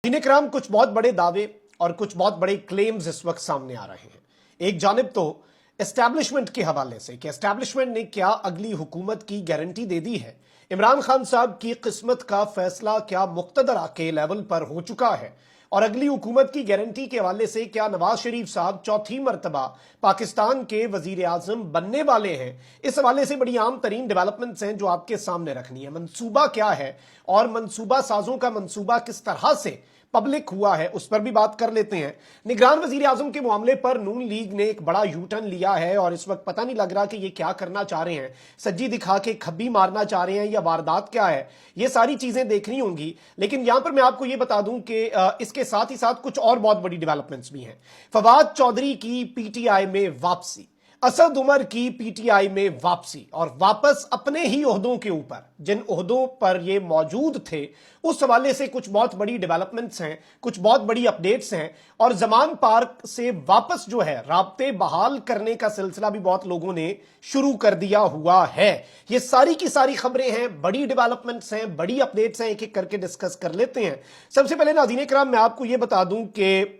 नाज़रीन इकराम, कुछ बहुत बड़े दावे और कुछ बहुत बड़े क्लेम्स इस वक्त सामने आ रहे हैं। एक जानिब तो एस्टैब्लिशमेंट के हवाले से कि एस्टैब्लिशमेंट ने क्या अगली हुकूमत की गारंटी दे दी है, इमरान खान साहब की किस्मत का फैसला क्या मुक्तदरा के लेवल पर हो चुका है, और अगली हुकूमत की गारंटी के हवाले से क्या नवाज शरीफ साहब चौथी मरतबा पाकिस्तान के वजीर आजम बनने वाले हैं। इस हवाले से बड़ी आम तरीन डेवलपमेंट्स हैं जो आपके सामने रखनी है। मंसूबा क्या है और मंसूबा साजों का मंसूबा किस तरह से पब्लिक हुआ है, उस पर भी बात कर लेते हैं। निगरान वजीर आजम के मामले पर नून लीग ने एक बड़ा यू टर्न लिया है और इस वक्त पता नहीं लग रहा कि ये क्या करना चाह रहे हैं। सज्जी दिखा के खब्बी मारना चाह रहे हैं या वारदात क्या है, ये सारी चीजें देखनी होंगी। लेकिन यहां पर मैं आपको ये बता दूं कि इसके साथ ही साथ कुछ और बहुत बड़ी डेवलपमेंट्स भी हैं। फवाद चौधरी की पीटीआई में वापसी, असद उमर की पीटीआई में वापसी और वापस अपने ही ओहदों के ऊपर, जिन ओहदों पर ये मौजूद थे, उस हवाले से कुछ बहुत बड़ी डेवलपमेंट्स हैं, कुछ बहुत बड़ी अपडेट्स हैं। और जमान पार्क से वापस जो है राब्ते बहाल करने का सिलसिला भी बहुत लोगों ने शुरू कर दिया हुआ है। ये सारी की सारी खबरें हैं, बड़ी डेवलपमेंट्स हैं, बड़ी अपडेट्स हैं, एक एक करके डिस्कस कर लेते हैं। सबसे पहले नाज़रीन इकराम, मैं आपको ये बता दूं कि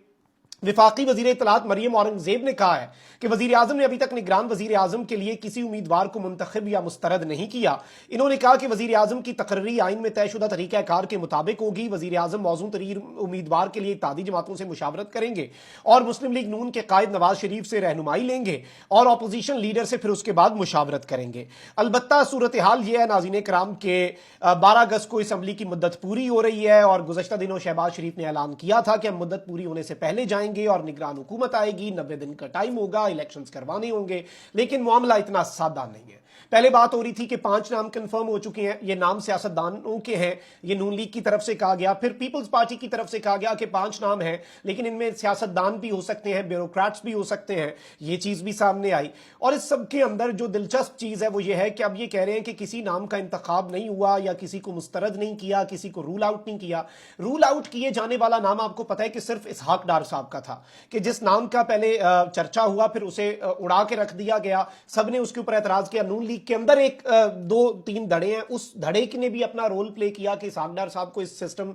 विफाकी वजीर इत्तलात मरियम औरंगजेब ने कहा है कि वजीर आजम ने अभी तक निगरान वजीर आजम के लिए किसी उम्मीदवार को मुंतखब या मुस्तरद नहीं किया। इन्होंने कहा कि वजीर आजम की तकर्री आइन में तयशुदा तरीक़ाकार के मुताबिक होगी। वजीर आजम मौजूद तरीन उम्मीदवार के लिए इत्तेहादी जमातों से मुशावरत करेंगे और मुस्लिम लीग नून के कायद नवाज शरीफ से रहनुमाई लेंगे और अपोजिशन लीडर से फिर उसके बाद मुशावरत करेंगे। अलबत्ता सूरत हाल यह है नाज़रीन कराम के 12 अगस्त को असम्बली की मुद्दत पूरी हो रही है और गुज़श्ता दिनों शहबाज शरीफ ने ऐलान किया था कि हम मुद्दत पूरी होने से पहले जाएंगे और निगरान हुकूमत आएगी, 90 दिन का टाइम होगा, इलेक्शंस करवाने होंगे। लेकिन मामला इतना सादा नहीं है। पहले बात हो रही थी कि 5 नाम कंफर्म हो चुके हैं। ये नाम सियासतदानों के हैं, ये नून लीग की तरफ से कहा गया, फिर पीपल्स पार्टी की तरफ से कहा गया कि 5 नाम हैं, लेकिन इनमें सियासतदान भी हो सकते हैं, ब्यूरोक्रेट्स भी हो सकते हैं। ये चीज भी सामने आई और इस सब के अंदर जो दिलचस्प चीज है वो ये है कि अब ये कह रहे हैं कि किसी नाम का इंतखाब नहीं हुआ या किसी को मुस्तरद नहीं किया, किसी को रूल आउट नहीं किया। रूल आउट किए जाने वाला नाम आपको पता है कि सिर्फ इसहाक डार साहब का था, कि जिस नाम का पहले चर्चा हुआ फिर उसे उड़ा के रख दिया गया, सबने उसके ऊपर एतराज किया। नून लीग के अंदर एक 2-3 धड़े हैं, उस धड़े ने भी अपना रोल प्ले किया कि इसहाक डार साहब को इस सिस्टम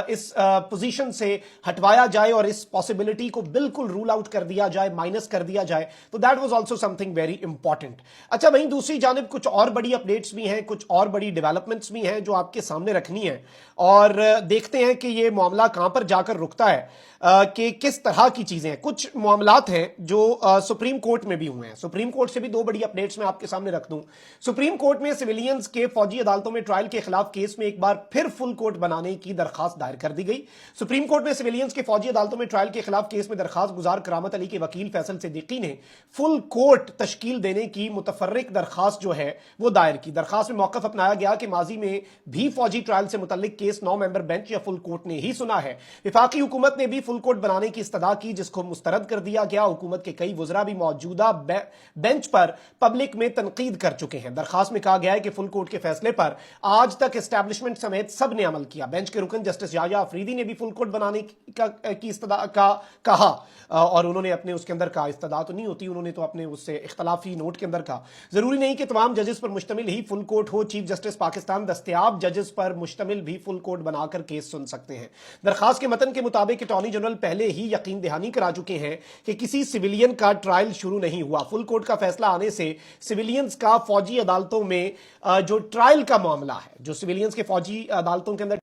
इस पोजीशन से हटवाया जाए और इस पॉसिबिलिटी को बिल्कुल रूल आउट कर दिया जाए, माइनस कर दिया जाए। तो that was also something very important. अच्छा, वहीं दूसरी जानिब कुछ और बड़ी अपडेट्स भी हैं, कुछ और बड़ी डेवलपमेंट्स भी हैं जो आपके सामने रखनी है और देखते हैं कि ये मामला कहां पर जाकर रुकता है, कि किस तरह की चीजें हैं। कुछ मामलात हैं जो सुप्रीम कोर्ट में भी हुए हैं। सुप्रीम कोर्ट से भी 2 बड़ी अपडेट्स मैं आपके सामने रख दूं। सुप्रीम कोर्ट में सिविलियंस के फौजी अदालतों में ट्रायल के खिलाफ केस में एक बार फिर फुल कोर्ट बनाने की दरखास्त दायर कर दी गई। सुप्रीम कोर्ट में सिविलियंस के फौजी अदालतों में ट्रायल के खिलाफ केस में दरखास्त गुजार करामत अली के वकील फैसल सिद्दीकी ने फुल कोर्ट तश्कील देने की मुतफर्रिक दरखास्त जो है वो दायर की। दरखास्त में मौकफ अपनाया गया कि माजी में भी फौजी ट्रायल से मुतल्लिक केस 9 मेंबर बेंच या फुल कोर्ट ने ही सुना है। विफाकी हुकूमत ने भी फुल कोर्ट बनाने की इस्तदा की, जिसको मुस्तरद कर दिया गया। हुकूमत के कई वज़रा भी मौजूदा बेंच पर पब्लिक में तनकीद कर चुके हैं। दरखास्त में कहा गया है कि फुल कोर्ट के फैसले पर आज तक एस्टैब्लिशमेंट समेत सब ने अमल किया। बेंच के रुकन जस्टिस याया अफरीदी ने भी फुल कोर्ट बनाने की इस्तदा का कहा और उन्होंने अपने उसके अंदर कहा, इस्तदा तो नहीं होती, उन्होंने तो अपने उससे इख्तलाफी नोट के अंदर कहा, जरूरी नहीं कि तमाम जजेस पर मुश्तमिल ही फुल कोर्ट हो। चीफ जस्टिस पाकिस्तान दस्तयाब जजेस पर मुश्तमिल भी फुल कोर्ट बनाकर केस सुन सकते हैं। दरखास्त के मतन के मुताबिक अटॉर्नी जनरल पहले ही यकीन दहानी करा चुके हैं कि किसी सिविलियन का ट्रायल शुरू नहीं हुआ। फुल कोर्ट का फैसला आने से सिविलियंस का फौजी अदालतों में जो ट्रायल का मामला है, जो सिविलियंस के फौजी अदालतों के अंदर